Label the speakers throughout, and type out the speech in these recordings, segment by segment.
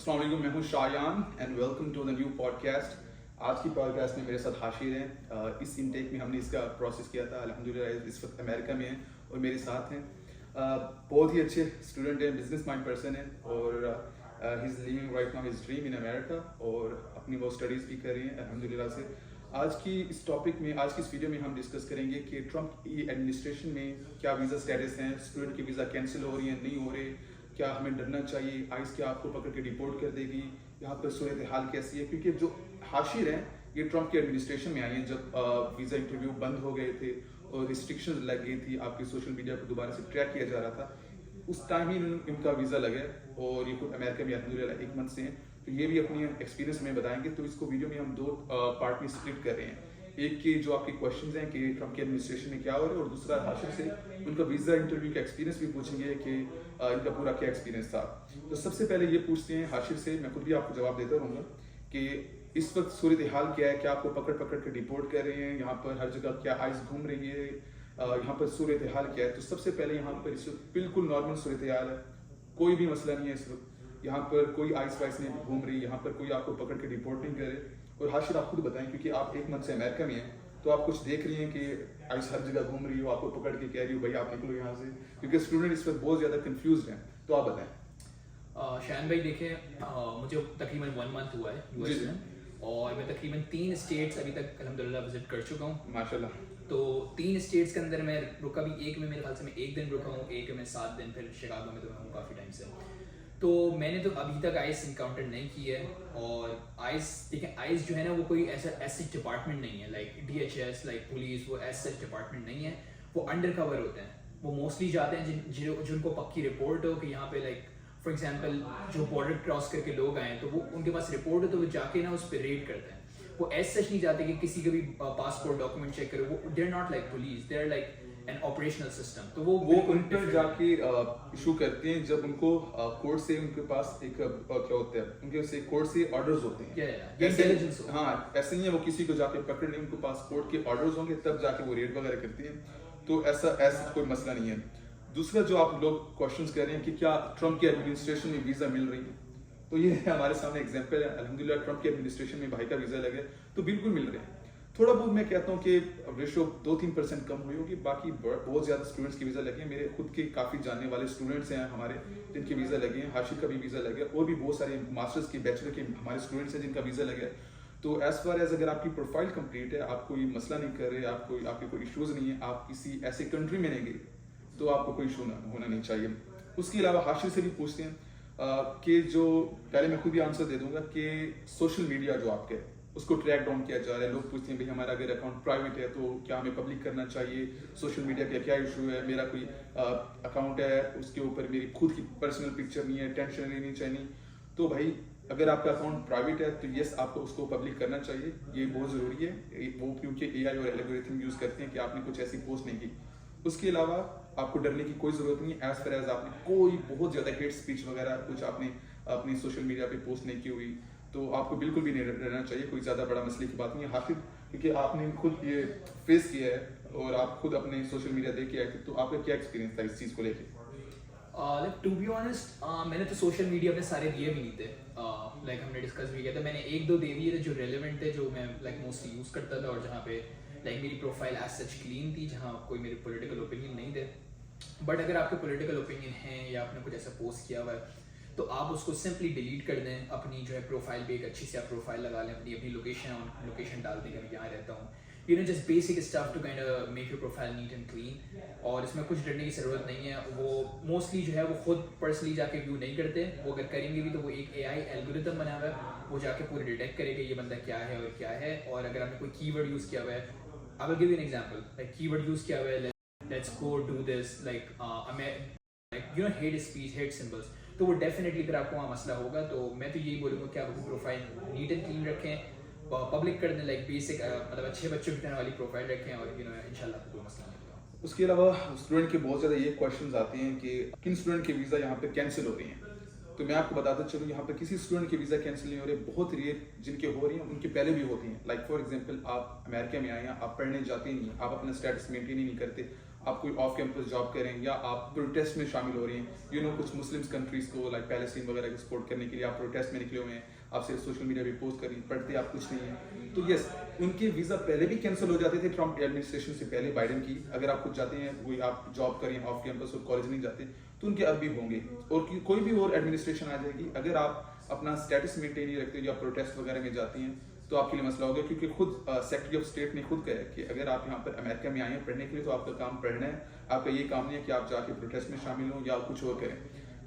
Speaker 1: अस्सलाम वालेकुम, मैं हूं Shayan and welcome to the new podcast. आज की पॉडकास्ट में मेरे साथ हाशिर हैं। इस इनटेक में हमने इसका प्रोसेस किया था। अल्हम्दुलिल्लाह इस वक्त अमेरिका में हैं और मेरे साथ हैं। बहुत ही अच्छे स्टूडेंट हैं, बिजनेस माइंड पर्सन है और he is living right now his dream in America और अपनी वो स्टडीज़ भी कर रही हैं अल्हम्दुलिल्लाह से। आज की इस टॉपिक में, आज की इस वीडियो में हम डिस्कस करेंगे कि ट्रंप की एडमिनिस्ट्रेशन में क्या वीज़ा स्टेटस हैं, स्टूडेंट के वीज़ा कैंसिल हो रही हैं, नहीं हो रहे, क्या हमें डरना चाहिए, आइस क्या आपको पकड़ के डिपोर्ट कर देगी, यहाँ पर सूरत हाल कैसी है। क्योंकि जो हाशिर हैं ये ट्रंप के एडमिनिस्ट्रेशन में आई हैं जब वीज़ा इंटरव्यू बंद हो गए थे और रिस्ट्रिक्शंस लग गई थी, आपकी सोशल मीडिया को दोबारा से ट्रैक किया जा रहा था, उस टाइम ही इनका वीज़ा लगा और ये खुद अमेरिका में अल्हम्दुलिल्लाह 1 मंथ से हैं। तो ये भी अपनी एक्सपीरियंस में बताएंगे। तो इसको वीडियो में हम 2 पार्ट में स्प्लिट कर रहे हैं। एक के जो आपके क्वेश्चंस हैं कि ट्रंप के एडमिनिस्ट्रेशन में क्या हो रहा है और दूसरा हाशिर से उनका वीज़ा इंटरव्यू का एक्सपीरियंस भी पूछेंगे कि इनका पूरा क्या एक्सपीरियंस था। तो सबसे पहले ये पूछते हैं हाशिर से, मैं खुद भी आपको जवाब देता रहूँगा कि इस वक्त सूरत हाल क्या है, क्या आपको पकड़ पकड़ के डिपोर्ट कर रहे हैं, यहाँ पर हर जगह क्या आइस घूम रही है, यहाँ पर सूरत हाल क्या है। तो सबसे पहले यहाँ पर इस वक्त बिल्कुल नॉर्मल सूरत हाल है, कोई भी मसला नहीं है इस वक्त। यहाँ पर कोई आइस वाइस नहीं घूम रही, यहाँ पर कोई आपको पकड़ के डिपोर्ट नहीं करे। और हाशिर आप खुद बताएं, क्योंकि आप 1 मंथ से अमेरिका में हैं, तो आप कुछ देख रही हैं कि आइस हर जगह घूम रही हो, आपको पकड़ के कह रही हो भाई आप निकलो यहाँ से, क्योंकि स्टूडेंट इस वक्त बहुत ज़्यादा कंफ्यूज हैं। तो आप बताएं।
Speaker 2: शान भाई देखें, मुझे तकरीबन 1 मंथ हुआ है यूएस में और मैं तकरीबन 3 स्टेट्स अभी तक अल्हम्दुलिल्लाह विजिट कर चुका हूँ
Speaker 1: माशाल्लाह।
Speaker 2: तो 3 स्टेट्स के अंदर मैं रुका भी, एक में मेरे ख्याल से मैं 1 दिन रुका हूँ, एक में 7 दिन, फिर शिकागो में तो मैं हूँ काफ़ी टाइम से। तो मैंने तो अभी तक आइस इनकाउंटर नहीं की है। और आइस देखें, आइस जो है ना वो कोई ऐसा एस डिपार्टमेंट नहीं है लाइक DHS, लाइक पुलिस, वो एस डिपार्टमेंट नहीं है, वो अंडर कवर होते हैं। वो मोस्टली जाते हैं जिनको पक्की रिपोर्ट हो कि यहाँ पे लाइक फॉर एग्जांपल जो बॉर्डर क्रॉस करके लोग आए तो वो उनके पास रिपोर्ट हो तो वो जाके ना उस पर रेड करते हैं। वो ऐसा सच नहीं जाते कि किसी का भी पासपोर्ट डॉक्यूमेंट चेक करे। वो they are not like police, they are like an operational system. तो वो
Speaker 1: उन पर जाके इशू करते हैं जब उनको कोर्ट से, उनके पास एक क्या होता है, उनके से कोर्ट से ऑर्डर्स होते हैं।
Speaker 2: इंटेलिजेंस।
Speaker 1: हाँ, ऐसे नहीं है वो किसी को जाके पकड़ नहीं, उनको पास कोर्ट के ऑर्डर्स होंगे तब जाके वो रेड वगैरह करती हैं। तो ऐसा कोई मसला नहीं है। दूसरा जो आप लोग क्वेश्चंस कर रहे हैं कि क्या ट्रंप की एडमिनिस्ट्रेशन में वीज़ा मिल रही है, तो ये हमारे सामने एग्जाम्पल है। अल्हम्दुलिल्लाह ट्रंप की एडमिनिस्ट्रेशन में भाई का वीज़ा लगे तो बिल्कुल मिल रहे हैं। थोड़ा बहुत मैं कहता हूँ कि रेशो 2-3% कम हुई होगी, बाकी बहुत ज़्यादा स्टूडेंट्स के वीज़ा लगे हैं। मेरे खुद के काफ़ी जानने वाले स्टूडेंट्स हैं हमारे जिनके वीज़ा लगे हैं, हाशिर का भी वीज़ा लगे, और भी बहुत सारे मास्टर्स के, बैचलर के हमारे स्टूडेंट्स हैं जिनका वीज़ा लगे। तो एज फार एज अगर आपकी प्रोफाइल कंप्लीट है, आप कोई मसला नहीं कर रहे, आपके कोई इशूज़ नहीं है, आप किसी ऐसे कंट्री में नहीं गए, तो आपको कोई इशू होना नहीं चाहिए। उसके अलावा हाशिर से भी पूछते हैं कि जो पहले मैं खुद ही आंसर दे दूंगा कि सोशल मीडिया जो आपके उसको ट्रैक डाउन किया जा रहा है। लोग पूछते हैं भाई हमारा अगर अकाउंट प्राइवेट है तो क्या हमें पब्लिक करना चाहिए, सोशल मीडिया का क्या इशू है, मेरा कोई अकाउंट है उसके ऊपर मेरी खुद की पर्सनल पिक्चर नहीं है, टेंशन लेनी चाहिए। तो भाई अगर आपका अकाउंट प्राइवेट है तो यस, आपको उसको पब्लिक करना चाहिए, ये बहुत ज़रूरी है। वो क्योंकि AI और एल्गोरिथम यूज़ करते हैं कि आपने कुछ ऐसी पोस्ट नहीं की। उसके अलावा आपको डरने की कोई ज़रूरत नहीं है। एज फार एज आपने कोई बहुत ज़्यादा हेट स्पीच वगैरह कुछ आपने अपनी सोशल मीडिया पे पोस्ट नहीं की हुई, तो आपको बिल्कुल भी नहीं डरना चाहिए। कोई ज़्यादा बड़ा मसले की बात नहीं है हाफिज, क्योंकि आपने खुद ये फेस किया है और आप खुद अपने सोशल मीडिया देख के आए थे। तो आपका क्या एक्सपीरियंस था इस चीज़ को लेके?
Speaker 2: टू बी ऑनेस्ट, मैंने तो सोशल मीडिया पे सारे दिए भी नहीं थे। लाइक हमने डिस्कस भी किया था, मैंने 1-2 दे दिए थे जो रेलेवेंट थे, जो मैं लाइक मोस्टली यूज़ करता था और जहाँ पे लाइक मेरी प्रोफाइल एज सच क्लीन थी, जहाँ कोई मेरे पॉलिटिकल ओपिनियन नहीं थे। बट अगर आपके पॉलिटिकल ओपिनियन हैं या आपने कुछ ऐसा पोस्ट किया हुआ है तो आप उसको सिंपली डिलीट कर दें। अपनी जो है प्रोफाइल पे एक अच्छी सी आप प्रोफाइल लगा लें, अपनी लोकेशन डाल दें कि मैं यहाँ रहता हूँ, you know, just basic stuff to kind of make your profile neat and clean. और इसमें कुछ डरने की ज़रूरत नहीं है। वो मोस्टली जो है वो खुद पर्सनली जाके व्यू नहीं करते, वो अगर करेंगे भी तो वो एक AI एल्गोरिथम बना हुआ है, वो जाके पूरे डिटेक्ट करेगा ये बंदा क्या है और क्या है। और अगर आपने कोई कीवर्ड यूज़ किया हुआ है, I will give you an example, like keyword use किया हुआ है let's go do this, like you know hate speech, hate symbols, तो वो डेफिनेटली फिर आपको वहाँ मसला होगा। तो मैं तो यही बोलूँगा कि आप अपनी प्रोफाइल नीट एंड क्लीन रखें, पब्लिक कर दें, लाइक बेसिक मतलब अच्छे बच्चों की तरह वाली प्रोफाइल रखें और यू नो इंशाल्लाह आपको कोई मसला नहीं होगा।
Speaker 1: उसके अलावा स्टूडेंट के बहुत ज़्यादा ये क्वेश्चंस आते हैं कि किन स्टूडेंट के वीज़ा यहाँ पे कैंसिल हो रही हैं। तो मैं आपको बताता चलूँ, यहाँ पे किसी स्टूडेंट के वीज़ा कैंसिल नहीं हो रहे। बहुत रेयर जिनके हो रही हैं, उनके पहले भी होती हैं। लाइक फॉर एग्जांपल आप अमेरिका में आए हैं, आप पढ़ने जाते नहीं हैं, आप अपना स्टेटस मेंटेन ही नहीं करते, आप कोई ऑफ कैंपस जॉब करें या आप प्रोटेस्ट में शामिल हो रही हैं, कुछ मुस्लिम कंट्रीज को लाइक पैलेस्टीन वगैरह को सपोर्ट करने के लिए आप प्रोटेस्ट में निकले हुए हैं, आप सिर्फ सोशल मीडिया पे पोस्ट करें, पढ़ते आप कुछ नहीं है। तो यस, उनके वीज़ा पहले भी कैंसिल हो जाते थे ट्रम्प एडमिनिस्ट्रेशन से पहले, बाइडन की। अगर आप खुद जाते हैं, कोई आप जॉब करें ऑफ कैंपस और कॉलेज नहीं जाते, तो उनके अब भी होंगे, और कोई भी और एडमिनिस्ट्रेशन आ जाएगी। अगर आप अपना स्टेटस मेंटेन नहीं रखते या प्रोटेस्ट वगैरह में जाती हैं, तो आपके लिए मसला होगा, क्योंकि खुद सेक्रेटरी ऑफ स्टेट ने खुद कहा कि अगर आप यहाँ पर अमेरिका में आए हैं पढ़ने के लिए, तो आपका काम पढ़ना है, आपका ये काम नहीं है कि आप जाके प्रोटेस्ट में शामिल हों या कुछ और करें।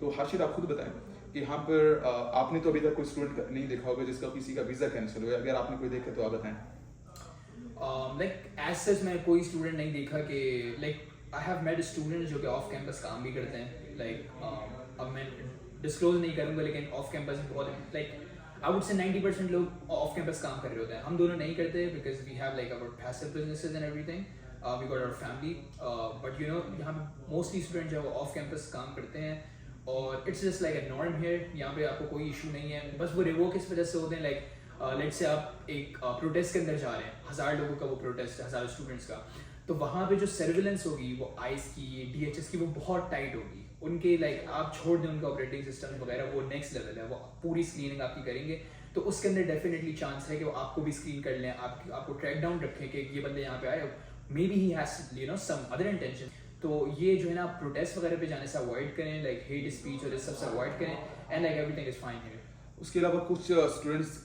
Speaker 1: तो हाशिर, आप खुद बताएं कि यहाँ पर आपने तो अभी तक कोई स्टूडेंट नहीं देखा होगा जिसका किसी का वीज़ा कैंसिल हुआ, अगर आपने कोई देखा तो आप बताएं।
Speaker 2: लाइक एज सच मैं कोई स्टूडेंट नहीं देखा कि like I have met students जो कि ऑफ कैंपस काम भी करते हैं। लाइक अब मैं डिस्क्लोज नहीं करूँगा, लेकिन ऑफ कैंपस बहुत लाइक आई वुड से 90% लोग ऑफ कैंपस काम कर रहे होते हैं। हम दोनों नहीं करते because we have like our passive businesses and everything, we got our family, but यहाँ पे मोस्टली स्टूडेंट जो है वो ऑफ कैंपस काम करते हैं, और it's just like a norm here. यहाँ पे आपको कोई इशू नहीं है, बस वो रिवोक इस वजह से होते हैं। लाइक लेट्स से आप एक प्रोटेस्ट के अंदर जा रहे हैं, 1000 लोगों का वो प्रोटेस्ट है, 1000 स्टूडेंट्स का, तो वहाँ पे जो सर्विलेंस होगी वो आइस की, DHS की, वो बहुत टाइट होगी उनके। लाइक आप छोड़ दें उनका ऑपरेटिंग सिस्टम वगैरह, वो नेक्स्ट लेवल है, वो पूरी स्क्रीनिंग आपकी करेंगे। तो उसके अंदर डेफिनेटली चांस है कि वो आपको भी स्क्रीन कर लें, आपको ट्रैक डाउन रखें कि ये बंदे यहाँ पे आए, maybe he has some other intention. तो ये जो है ना, प्रोटेस्ट वगैरह पे जाने से अवॉइड करें, लाइक हेट स्पीच और इस सब से अवॉइड करें, and like everything is fine here.
Speaker 1: उसके अलावा कुछ स्टूडेंट्स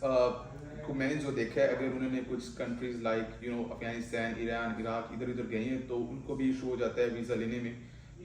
Speaker 1: को मैंने जो देखा है, अगर उन्होंने कुछ countries like Afghanistan, Iran, Iraq इधर उधर गए हैं, तो उनको भी इशू हो जाता है वीज़ा लेने में।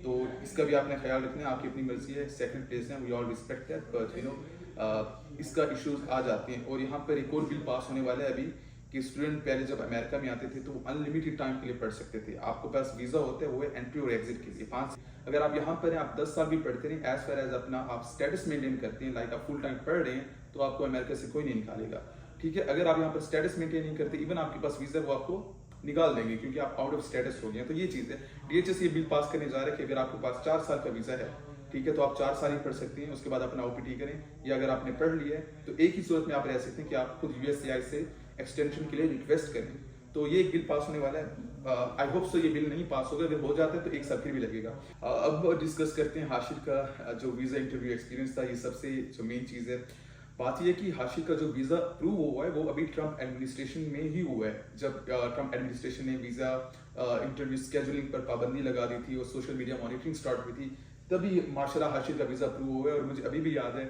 Speaker 1: तो इसका भी आपने ख्याल रखना है, आपकी अपनी मर्जी है, सेकंड प्लेस है, we all respect that, but इसका इश्यूज आ जाते हैं। और यहाँ पर एक और बिल पास होने वाला है अभी, कि स्टूडेंट पहले जब अमेरिका में आते थे तो वो अनलिमिटेड टाइम के लिए पढ़ सकते थे। आपके पास वीज़ा होता है, वो है एंट्री और एग्जिट के लिए 5। अगर आप यहाँ पर हैं, आप 10 साल भी पढ़ते रहें, एज फार एज अपना आप स्टेटस मेंटेन करते हैं, लाइक आप फुल टाइम पढ़ रहे हैं, तो आपको अमेरिका से कोई नहीं निकालेगा। ठीक है, अगर आप यहाँ पर स्टेटस मेंटेन नहीं करते, इवन आपके पास वीज़ा, वो आपको निकाल देंगे क्योंकि आप आउट ऑफ स्टेटस हो गए। तो ये चीज़ है, DHS ये बिल पास करने जा रहे हैं कि अगर आपके पास 4 साल का वीज़ा है, ठीक है, तो आप 4 साल ही पढ़ सकते हैं, उसके बाद अपना OPT करें, या अगर आपने पढ़ लिया है तो एक ही सूरत में आप रह सकते हैं कि आप खुद USCIS से एक्सटेंशन के लिए रिक्वेस्ट करें। तो ये एक बिल पास होने वाला है, आई होप सो ये बिल नहीं पास होगा, अगर हो जाता है तो 1 साल फिर भी लगेगा। अब डिस्कस करते हैं हाशिर का जो वीज़ा इंटरव्यू एक्सपीरियंस था। ये सबसे जो मेन चीज़ है, बात यह कि हाशिर का जो वीज़ा अप्रूव हुआ है वो अभी ट्रम्प एडमिनिस्ट्रेशन में ही हुआ है। जब ट्रम्प एडमिनिस्ट्रेशन ने वीज़ा इंटरव्यू स्केजुलिंग पर पाबंदी लगा दी थी और सोशल मीडिया मॉनिटरिंग स्टार्ट हुई थी, तभी माशाल्लाह हाशिर का वीज़ा अप्रूव हुआ है। और मुझे अभी भी याद है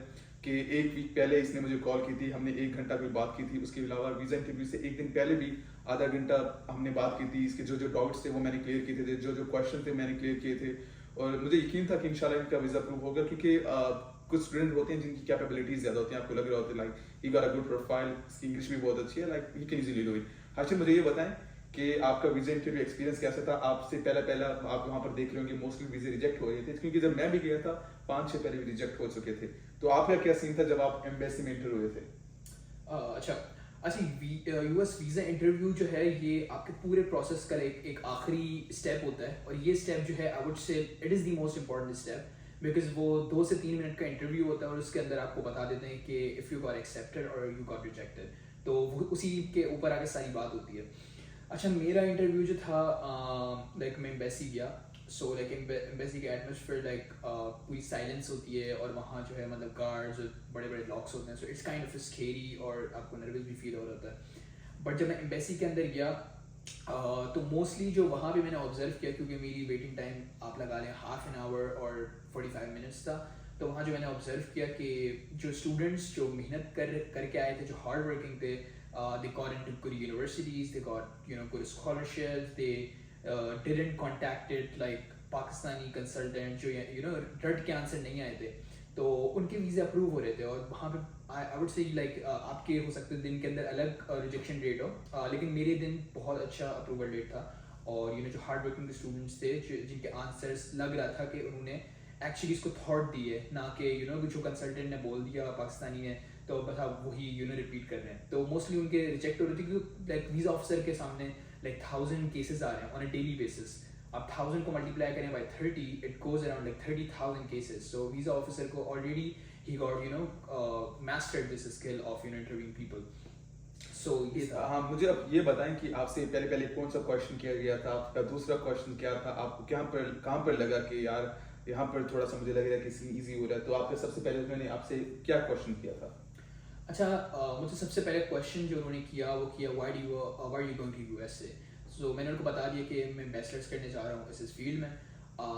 Speaker 1: कि 1 वीक पहले इसने मुझे कॉल की थी, हमने 1 घंटा कोई बात की थी। उसके अलावा वीज़ा इंटरव्यू से 1 दिन पहले भी आधा घंटा हमने बात की थी। इसके जो जो डाउट्स थे वो मैंने क्लियर किए थे, जो जो क्वेश्चन थे मैंने क्लियर किए थे, और मुझे यकीन था कि इंशाल्लाह इनका वीज़ा अप्रूव होगा, क्योंकि कुछ स्टूडेंट होते हैं जिनकी कैपेबिलिटीज ज़्यादा होती हैं, आपको लग रहा होता है like he got a good profile, English भी बहुत अच्छी है, like he can easily do it. Hashir, मुझे ये बताएं कि आपका वीज़ा इंटरव्यू एक्सपीरियंस कैसा था? आपसे पहला आप वहाँ पर देख रहे होंगे मोस्टली वीज़े रिजेक्ट हो रहे थे, क्योंकि जब मैं भी गया था 5-6 पहले भी रिजेक्ट हो चुके थे। तो आपका क्या सीन था जब आप एम्बेसी में इंटर हुए थे?
Speaker 2: अच्छा, US वीज़ा इंटरव्यू जो है ये आपके पूरे प्रोसेस का एक आखिरी स्टेप होता है, और ये स्टेप जो है I would say it is the most important step, because वो 2 से 3 मिनट का इंटरव्यू होता है, और उसके अंदर आपको बता देते हैं कि इफ़ यू गॉट एक्सेप्टेड और यू गॉट रिजेक्टेड, तो उसी के ऊपर आगे सारी बात होती है। अच्छा, मेरा इंटरव्यू जो था, लाइक मैं एम्बेसी गया, सो लाइक एम्बेसी के एटमॉस्फेयर लाइक पूरी साइलेंस होती है, और वहाँ जो है मतलब गार्ड्स बड़े बड़े लॉक्स होते हैं, so it's kind of scary, और आपको नर्वस भी फील हो रहा होता है। बट जब मैं एम्बेसी के अंदर गया, तो मोस्टली जो वहाँ भी मैंने ऑब्जर्व किया, क्योंकि मेरी वेटिंग टाइम आप लगा लें ½ एन आवर और 45 मिनट्स था, तो वहाँ जो मैंने ऑब्जर्व किया कि जो स्टूडेंट्स जो मेहनत करके आए थे, जो हार्ड वर्किंग थे, they got into good universities, they got good scholarships, they didn't contacted like Pakistani consultant जो रट के आंसर नहीं आए थे, तो उनके वीज़े अप्रूव हो रहे थे। और वहाँ पे आई वुड से लाइक आपके हो सकते दिन के अंदर अलग रिजेक्शन रेट हो, लेकिन मेरे दिन बहुत अच्छा अप्रूवल रेट था। और जो हार्ड वर्किंग स्टूडेंट्स थे, जिनके आंसर्स लग रहा था कि उन्होंने एक्चुअली इसको थॉट दी है, ना कि जो कंसल्टेंट ने बोल दिया पाकिस्तानी ने, तो बस आप वही रिपीट कर रहे हैं। तो मोस्टली उनके रिजेक्ट हो रही थी, क्योंकि लाइक वीज़ा ऑफिसर के सामने लाइक 1000 केसेस आ रहे हैं ऑन अ डेली बेसिस। आप 1000 को मल्टीप्लाई करें by 30, it goes around like 30,000 cases. So visa officer को ऑलरेडी ही got mastered this skill of interviewing people. So ये था।
Speaker 1: हाँ, मुझे अब ये बताएं कि आपसे पहले कौन सा क्वेश्चन किया गया था, आपका दूसरा क्वेश्चन क्या था, आपको कहाँ पर लगा कि यार यहाँ पर थोड़ा सा मुझे लग रहा है कि इजी हो रहा है, तो आपका सबसे पहले मैंने आपसे क्या क्वेश्चन किया था?
Speaker 2: अच्छा, मुझे सबसे पहले क्वेश्चन जो उन्होंने किया वो किया why you going to USA. So मैंने उनको बता दिया कि मैं बैचलर्स करने जा रहा हूँ इस फील्ड में।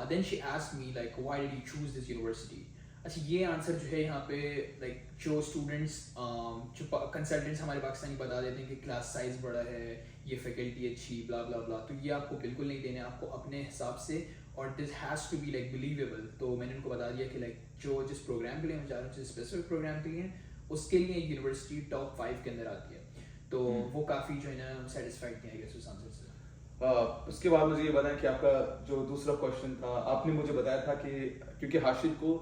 Speaker 2: Then she asked me like why did you choose this university. अच्छा, ये आंसर जो है यहाँ पे लाइक जो स्टूडेंट्स जो कंसल्टेंट्स हमारे पाकिस्तानी बता देते हैं कि क्लास साइज बड़ा है, ये फैकल्टी अच्छी, ब्ला ब्ला ब्ला, तो ये आपको बिल्कुल नहीं देने, आपको अपने हिसाब से, और this has to be like believable. तो मैंने उनको बता दिया कि लाइक जो जिस प्रोग्राम के लिए मैं जा रहा हूँ, जिस स्पेसिफिक प्रोग्राम के लिए, उसके लिए यूनिवर्सिटी टॉप 5 के अंदर आती है। तो वो काफ़ी जो है ना सेटिस्फाइड किया गया उस आंसर से।
Speaker 1: उसके बाद मुझे ये बताएं कि आपका जो दूसरा क्वेश्चन था, आपने मुझे बताया था कि क्योंकि हाशिद को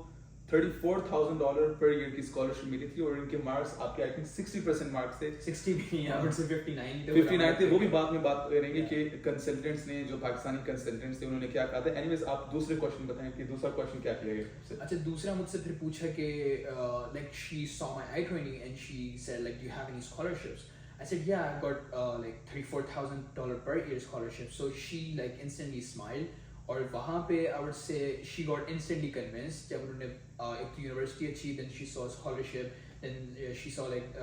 Speaker 1: $34,000 पर ईयर की स्कॉलरशिप मिली थी और इनके मार्क्स आपके आई थिंक 60% मार्क्स थे।
Speaker 2: 60 भी यहाँ पर सिर्फ
Speaker 1: 59 थे। वो भी बाद में बात करेंगे कि कंसल्टेंट्स ने, जो पाकिस्तानी कंसल्टेंट्स थे, उन्होंने क्या कहा था। एनीवेज, आप दूसरे क्वेश्चन बताएं कि दूसरा क्वेश्चन क्या किया गया।
Speaker 2: अच्छा, दूसरा मुझसे फिर पूछा कि like she saw my I-20 and she said like, do you have any scholarships? I said yeah, I've got like $34,000 per year scholarship. So she like instantly smiled. और वहाँ पे I would say she got instantly convinced जब उन्होंने एक तो university अच्छी, then she saw scholarship, then she saw like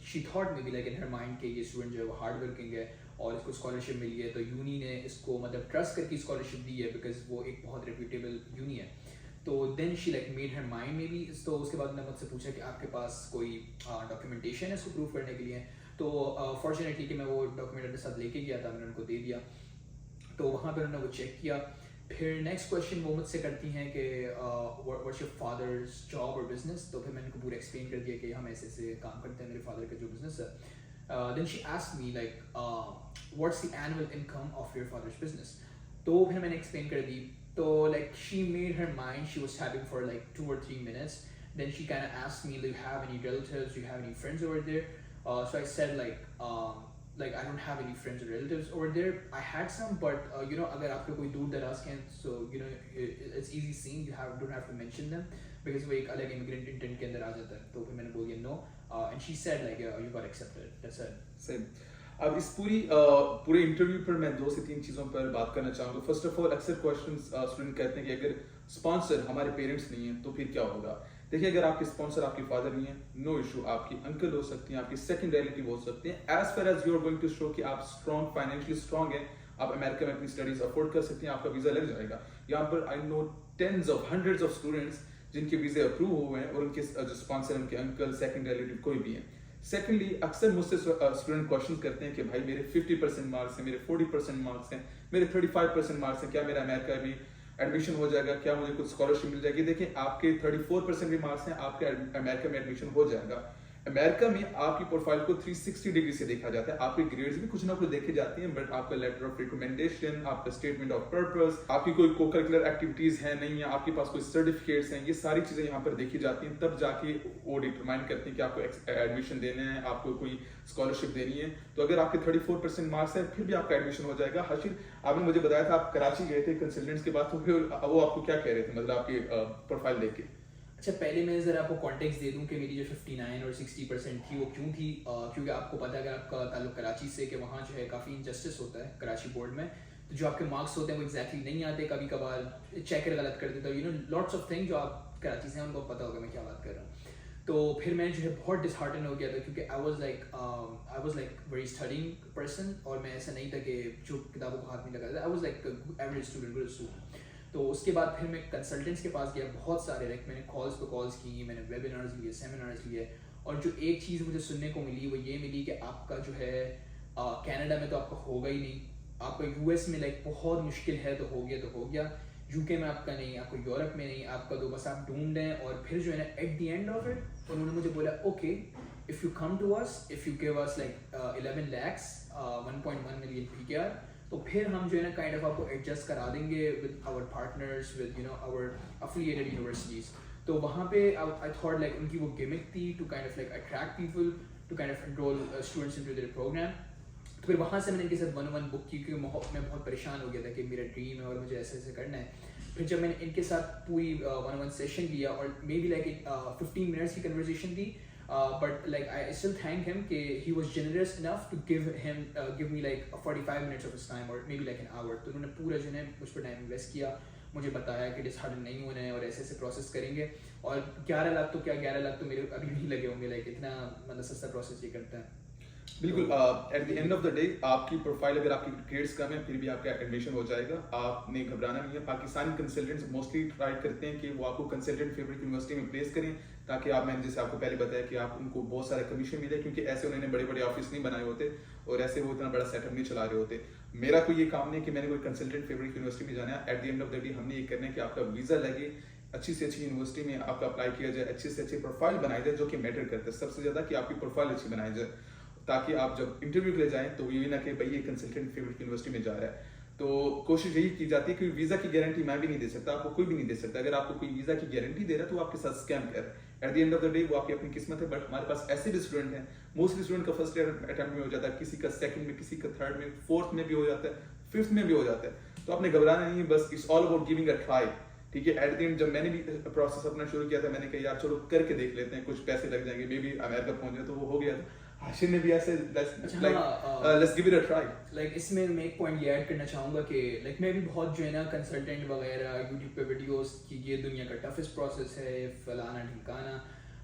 Speaker 2: she thought maybe like in her mind कि ये student जो है वो hard working है और इसको scholarship मिली है, तो uni ने इसको मतलब trust करके scholarship दी है because वो एक बहुत reputable uni है। तो then she like made her mind maybe। तो उसके बाद उन्होंने मुझसे पूछा कि आपके पास कोई documentation है इसको prove करने के लिए। तो fortunately कि मैं वो document अपने साथ लेके गया था, मैंने उनको दे दिया। तो वहाँ पे उन्होंने वो चेक किया। फिर नेक्स्ट क्वेश्चन वो मुझसे करती हैं कि व्हाट्स योर फादर्स जॉब और बिजनेस। तो फिर मैंने उनको पूरा एक्सप्लेन कर दिया कि हम ऐसे ऐसे काम करते हैं, मेरे फादर का जो बिजनेस है। Then she asked me like what's the annual income of your father's business. तो फिर मैंने एक्सप्लेन कर दी। तो like she made her mind, she was typing for like 2 or 3 minutes. Then she kind of asked me, do you have any relatives, do you have any friends over there? So I said like I don't have any friends or relatives over there. I had some, but you know, अगर आपके कोई दूर दराज के हैं, so you know it's easy seeing, you don't have to mention them because वो एक अलग immigrant intent के अंदर आ जाता है। तो फिर मैंने बोल दिया no, and she said like you got accepted. That's it.
Speaker 1: Same. अब इस पूरे इंटरव्यू पर मैं 2 से 3 चीज़ों पर बात करना चाहूँगा। फर्स्ट ऑफ ऑल, अक्सर क्वेश्चंस स्टूडेंट कहते हैं कि अगर स्पॉन्सर हमारे पेरेंट्स नहीं हैं तो फिर क्या होगा। देखिए, अगर आपके स्पॉन्सर आपके फादर नहीं है, नो इशू, आपकी अंकल हो सकती हैं, आपकी सेकंड रिलेटिव हो सकते हैं। As far as you are going to show कि आप स्ट्रॉन्ग, फाइनेंशियली स्ट्रॉन्ग हैं, आप अमेरिका में अपनी स्टडीज अफोर्ड कर सकते हैं, आपका वीजा लग जाएगा। यहाँ पर I know tens of hundreds of students जिनके वीजे अप्रूव हुए हैं और उनके जो स्पॉन्सर, उनके अंकल, सेकंड रिलेटिव कोई भी है। सेकेंडली, अक्सर मुझसे स्टूडेंट क्वेश्चन करते हैं कि भाई मेरे 50% मार्क्स हैं, मेरे 40% मार्क्स हैं, मेरे 35% मार्क्स हैं, क्या मेरा अमेरिका में एडमिशन हो जाएगा, क्या मुझे कुछ स्कॉलरशिप मिल जाएगी। देखिए, आपके 34% भी मार्क्स हैं, आपके अमेरिका में एडमिशन हो जाएगा। अमेरिका में आपकी प्रोफाइल को 360 डिग्री से देखा जाता है, आपके ग्रेड्स भी कुछ ना कुछ देखे जाती हैं, बट आपका लेटर ऑफ रिकमेंडेशन, आपका स्टेटमेंट ऑफ पर्पस, आपकी कोई को-करिकुलर एक्टिविटीज है नहीं है, आपके पास कोई सर्टिफिकेट्स हैं, ये सारी चीजें यहाँ पर देखी जाती हैं। तब जाके वो डिटरमाइन करते हैं कि आपको एडमिशन देना है, आपको कोई स्कॉलरशिप देनी है। तो अगर आपके 34% मार्क्स है, फिर भी आपका एडमिशन हो जाएगा। हाशिद, आपने मुझे बताया था आप कराची गए थे कंसल्टेंट्स के पास, तो फिर वो आपको क्या कह रहे थे, मतलब आपकी प्रोफाइल देख के?
Speaker 2: अच्छा, पहले मैं ज़रा आपको कॉन्टेक्स्ट दे दूं कि मेरी जो 59 और 60% थी वो क्यों थी। क्योंकि आपको पता है अगर आपका ताल्लुक कराची से, कि वहाँ जो है काफ़ी इनजस्टिस होता है कराची बोर्ड में। तो जो आपके मार्क्स होते हैं वो एग्जैक्टली नहीं आते, कभी कभार चेकर गलत कर देता है, you know lots of thing. जो आप कराची से हैं उनको पता होगा मैं क्या बात कर रहा हूँ। तो फिर मैं जो है बहुत डिसहार्टन हो गया था, क्योंकि I was like very studying person, और मैं ऐसा नहीं था कि जो किताबों को हाथ में लगाता था। I was like average student, good student. तो उसके बाद फिर मैं कंसल्टेंट्स के पास गया, बहुत सारे, लाइक मैंने कॉल्स पे कॉल्स की, मैंने वेबिनार्स लिए, सेमिनार्स लिए, और जो एक चीज़ मुझे सुनने को मिली वो ये मिली कि आपका जो है कनाडा में तो आपका होगा ही नहीं, आपका यूएस में लाइक बहुत मुश्किल है, तो हो गया, यूके में आपका नहीं, आपको यूरोप में नहीं, आपका तो बस आप ढूंढ हैं। और फिर जो है ना at the end of it उन्होंने मुझे बोला, okay if you come to us, if you give us like 11 lakhs 1.1 million PKR, तो फिर हम जो है ना काइंड ऑफ आपको एडजस्ट करा देंगे with our partners, with you know our affiliated universities. तो वहाँ पे आई थॉट लाइक उनकी वो गिमिक थी to kind of like attract people to kind of enroll students into their program. तो फिर वहाँ से मैंने इनके साथ 1-on-1 बुक की, क्योंकि मैं बहुत परेशान हो गया था कि मेरा ड्रीम है और मुझे ऐसे ऐसे करना है। फिर जब मैंने इनके साथ पूरी 1-on-1 सेशन लिया, और मे बी लाइक 15 मिनट्स की कन्वर्सेशन थी, but like I still thank him कि he was generous enough to give me like 45 minutes of his time or maybe like an hour. तो उन्होंने पूरा जो है मुझ पर टाइम इन्वेस्ट किया, मुझे बताया कि डिसहार्डन नहीं होना है और ऐसे ऐसे प्रोसेस करेंगे. और 11 लाख तो क्या, 11 लाख तो मेरे अभी भी लगे होंगे. लाइक इतना मतलब सस्ता प्रोसेस ये करता है.
Speaker 1: बिल्कुल. Eight the end of the day आपकी प्रोफाइल अगर आपकी ग्रेड्स कम है फिर भी आपका एडमिशन हो जाएगा. आपने घबराना नहीं है. पाकिस्तानी कंसल्टेंट्स मोस्टली ट्राई करते हैं कि वो आपको कंसल्टेंट फेवरेट यूनिवर्सिटी में प्लेस करें ताकि आप, मैंने जैसे आपको पहले बताया कि आप उनको बहुत सारा कमीशन मिले, क्योंकि ऐसे उन्होंने बड़े बड़े ऑफिस नहीं बनाए होते और ऐसे वो इतना बड़ा सेटअप नहीं चला रहे होते. मेरा कोई ये काम नहीं कि मैंने कोई कंसल्टेंट फेवरेट यूनिवर्सिटी में जाना है. Eight the end of the day हमने ये करना है कि आपका वीजा लगे, अच्छी से अच्छी यूनिवर्सिटी में आपका अप्लाई किया जाए, अच्छी से अच्छी प्रोफाइल बनाई जाए, जो कि मैटर करता है सबसे ज्यादा कि आपकी प्रोफाइल अच्छी बनाई जाए, ताकि आप जब इंटरव्यू के लिए जाएं तो ये ना कि भाई ये कंसल्टेंट फेवरेट यूनिवर्सिटी में जा रहा है. तो कोशिश यही की जाती है कि वीजा की गारंटी मैं भी नहीं दे सकता, आपको कोई भी नहीं दे सकता. अगर आपको कोई वीजा की गारंटी दे रहा है तो वो आपके साथ स्कैम कर रहा है. Eight the end of the day वो आपकी अपनी किस्मत है. बट हमारे पास ऐसे भी स्टूडेंट हैं, मोस्टली स्टूडेंट का फर्स्ट अटेम्प्ट में हो जाता है, किसी का सेकंड में, किसी का थर्ड में, फोर्थ में भी हो जाता है, फिफ्थ में भी हो जाता है. तो आपने घबराना नहीं है, बस it's all about giving a try. ठीक है. एट द एंड जब मैंने भी प्रोसेस अपना शुरू किया था, मैंने कहा यार चलो करके देख लेते हैं, कुछ पैसे लग जाएंगे, मे बी अमेरिका पहुंच जाए, तो वो हो गया था. हाशिर ने भी ऐसे let's give it a try.
Speaker 2: Like इसमें मैं एक पॉइंट ये ऐड करना चाहूँगा कि लाइक मैं भी बहुत जो है ना कंसल्टेंट वगैरह यूट्यूब पे वीडियोस की ये दुनिया का टफेस्ट प्रोसेस है, फलाना ढिमकाना,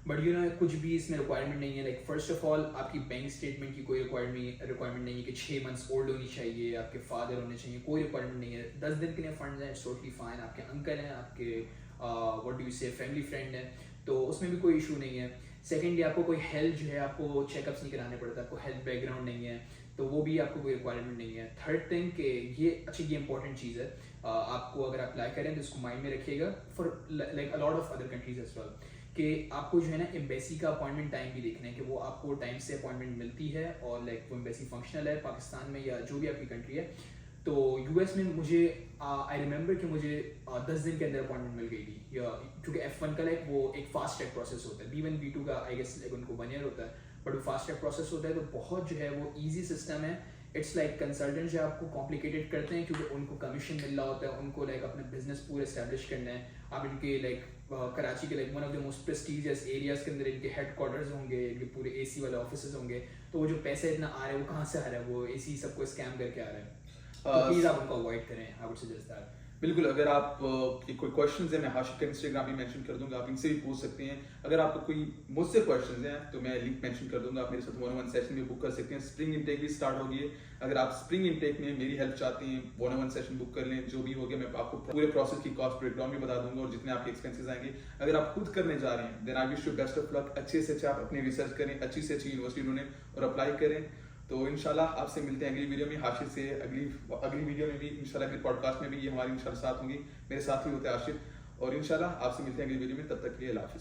Speaker 2: बट यू नो कुछ भी इसमें रिक्वायरमेंट नहीं है. लाइक फर्स्ट ऑफ ऑल आपकी बैंक स्टेटमेंट की कोई रिक्वायरमेंट नहीं है कि 6 मंथ्स ओल्ड होनी चाहिए, आपके फादर होने चाहिए, कोई रिक्वायरमेंट नहीं है. 10 दिन के लिए फंड है, इट्स टोटली फाइन. आपके अंकल हैं, आपके व्हाट डू यू से फैमिली फ्रेंड है, तो उसमें भी कोई इशू नहीं है. सेकेंडली आपको कोई हेल्थ जो है आपको चेकअप्स नहीं कराने पड़ता, आपको हेल्थ बैकग्राउंड नहीं है, तो वो भी आपको कोई रिक्वायरमेंट नहीं है. थर्ड थिंग कि ये इंपॉर्टेंट चीज़ है, आपको अगर अप्लाई करें तो इसको माइंड में रखिएगा for like a lot of other countries as well, कि आपको जो है ना एम्बेसी का अपॉइंटमेंट टाइम भी देखना है कि वो आपको टाइम से अपॉइंटमेंट मिलती है और लाइक वो एम्बेसी फंक्शनल है पाकिस्तान में या जो भी आपकी कंट्री है. तो यूएस में मुझे आई रिमेंबर कि मुझे 10 दिन के अंदर अपॉइंटमेंट मिल गई थी, या क्योंकि F1 का लाइक वो एक फास्ट ट्रैक प्रोसेस होता है. B1 B2 का आई गेस लाइक उनको 1 ईयर होता है, बट वो फास्ट ट्रैक प्रोसेस होता है. तो बहुत जो है वो ईजी सिस्टम है. इट्स लाइक कंसल्टेंट जो आपको कॉम्प्लिकेटेड करते हैं क्योंकि उनको कमीशन मिल रहा होता है, उनको लाइक अपना बिजनेस पूरा एस्टेब्लिश करना है. आप इनके लाइक कराची के like one of the most prestigious areas के अंदर इनके हेडक्वार्टर्स होंगे, इनके पूरे AC वाले ऑफिस होंगे. तो वो जो पैसे इतना आ रहा है वो कहाँ से आ रहा है, वो AC सबको स्कैम करके आ रहा है. तो प्लीज आप उनको अवॉइड करें. I would suggest that.
Speaker 1: बिल्कुल. अगर आप कोई क्वेश्चंस हैं, मैं हाशिर का इंस्टाग्राम भी मेंशन कर दूंगा, आप इनसे भी पूछ सकते हैं. अगर आपको कोई मुझसे क्वेश्चंस हैं तो मैं लिंक मेंशन कर दूंगा, आप मेरे साथ 1-on-1 सेशन में बुक कर सकते हैं. स्प्रिंग इनटेक भी स्टार्ट हो गई है. अगर आप स्प्रिंग इनटेक में मेरी हेल्प चाहते हैं, 1-on-1 सेशन बुक कर लें. जो भी हो गया मैं आपको पूरे प्रोसेस की कॉस्ट ब्रेकडाउन भी बता दूंगा और जितने आपके एक्सपेंसेस आएंगे. अगर आप खुद करने जा रहे हैं then I wish you best of luck. अच्छे से अच्छा आप अपनी रिसर्च करें, अच्छी से अच्छी यूनिवर्सिटी ढूंढें और अप्लाई करें. तो इंशाल्लाह आपसे मिलते हैं अगली वीडियो में. हाशिर से अगली वीडियो में भी इंशाल्लाह, अगली पॉडकास्ट में भी ये हमारी इंशाल्लाह साथ होंगी. मेरे साथ ही होते हैं हाशिर, और इंशाल्लाह आपसे मिलते हैं अगली वीडियो में. तब तक के लिए अल्लाह हाफिज़.